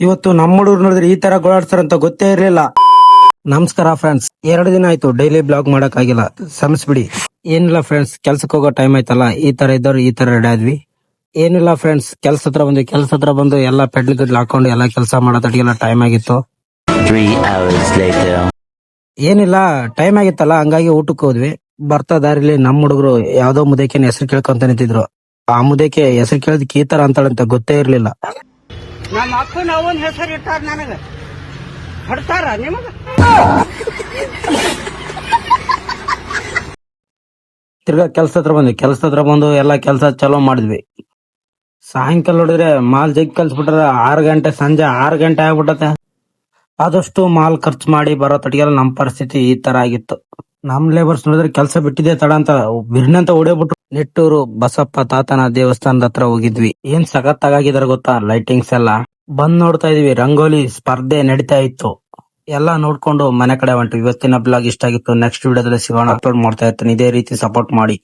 ಇವತ್ತು ನಮ್ಮ ಹುಡುಗರು ನೋಡಿದ್ರೆ ಈ ತರ ಗೋಳಾಡ್ತಾರಂತ ಗೊತ್ತೇ ಇರ್ಲಿಲ್ಲ. ನಮಸ್ಕಾರ ಫ್ರೆಂಡ್ಸ್, 2 ದಿನ ಆಯ್ತು ಡೈಲಿ ಬ್ಲಾಗ್ ಮಾಡಕ್ ಆಗಿಲ್ಲ, ಕ್ಷಮಿಸ್ಬಿಡಿ. ಏನಿಲ್ಲ ಫ್ರೆಂಡ್ಸ್, ಕೆಲ್ಸಕ್ಕೆ ಹೋಗೋ ಟೈಮ್ ಆಯ್ತಲ್ಲ, ಈ ತರ ಇದ್ದವ್ರು ಈ ತರ ರೆಡಿ ಆದ್ವಿ. ಏನಿಲ್ಲ ಫ್ರೆಂಡ್ಸ್, ಕೆಲ್ಸ ಹತ್ರ ಬಂದು ಎಲ್ಲ ಪೆಡ್ಲ್ ಗಿಡ್ಲ್ ಹಾಕೊಂಡು ಎಲ್ಲ ಕೆಲಸ ಮಾಡೋದಕ್ಕೆಲ್ಲ ಟೈಮ್ ಆಗಿತ್ತು. 3 hours later. ಏನಿಲ್ಲ, ಟೈಮ್ ಆಗಿತ್ತಲ್ಲ, ಹಂಗಾಗಿ ಊಟಕ್ಕೆ ಹೋದ್ವಿ. ಬರ್ತಾ ದಾರಿಲಿ ನಮ್ಮ ಹುಡುಗರು ಯಾವ್ದೋ ಮುದೇಕಿನ ಹೆಸರು ಕೇಳ್ಕೊಂತ ನಿಂತಿದ್ರು. ಆ ಮುದೇಕೆ ಹೆಸರು ಕೇಳಿದಕ್ಕೆ ಈ ತರ ಅಂತಾಳಂತ ಗೊತ್ತೇ ಇರ್ಲಿಲ್ಲ. ನಮ್ಮ ಅಪ್ಪನ ಅವನ್ ಹೆಸರು ಇಟ್ಟಾರ ನನಗ ಹೊಡ್ತಾರ ನಿಮಗ. ತಿರ್ಗಾ ಕೆಲ್ಸ ಹತ್ರ ಬಂದು ಎಲ್ಲ ಕೆಲಸ ಚಲೋ ಮಾಡಿದ್ವಿ. ಸಾಯಂಕಾಲ ನೋಡಿದ್ರೆ ಮಾಲ್ ಜಗ್ ಕಲ್ಸ್ಬಿಟ್ರ. 6 ಗಂಟೆ, ಸಂಜೆ 6 ಗಂಟೆ ಆಗ್ಬಿಟ್ಟತೆ. ಆದಷ್ಟು ಮಾಲ್ ಖರ್ಚು ಮಾಡಿ ಬರೋ ತಟಿಗೆಲ್ಲ ನಮ್ ಪರಿಸ್ಥಿತಿ ಈ ತರ ಆಗಿತ್ತು. ನಮ್ ಲೇಬರ್ಸ್ ನೋಡಿದ್ರೆ ಕೆಲಸ ಬಿಟ್ಟಿದೆ ತಡ ಅಂತ ಬಿರ್ನಂತ ಓಡೇಬಿಟ್ರು. ನಿಟ್ಟೂರು ಬಸಪ್ಪ ತಾತನ ದೇವಸ್ಥಾನದ ಹತ್ರ ಹೋಗಿದ್ವಿ. ಏನ್ ಸಖತ್ತಾಗಿದಾರೆ ಗೊತ್ತಾ ಲೈಟಿಂಗ್ಸ್ ಎಲ್ಲ. ಬಂದ್ ನೋಡ್ತಾ ಇದೀವಿ, ರಂಗೋಲಿ ಸ್ಪರ್ಧೆ ನಡೀತಾ ಇತ್ತು. ಎಲ್ಲ ನೋಡ್ಕೊಂಡು ಮನೆ ಕಡೆ ಹೊಂಟು. ಇವತ್ತಿನ ಬ್ಲಾಗ್ ಇಷ್ಟ ಆಗಿತ್ತು. ನೆಕ್ಸ್ಟ್ ವಿಡಿಯೋದಲ್ಲಿ ಸಿಗೋಣ. ಅಪ್ಲೋಡ್ ಮಾಡ್ತಾ ಇರ್ತೀನಿ, ಇದೇ ರೀತಿ ಸಪೋರ್ಟ್ ಮಾಡಿ.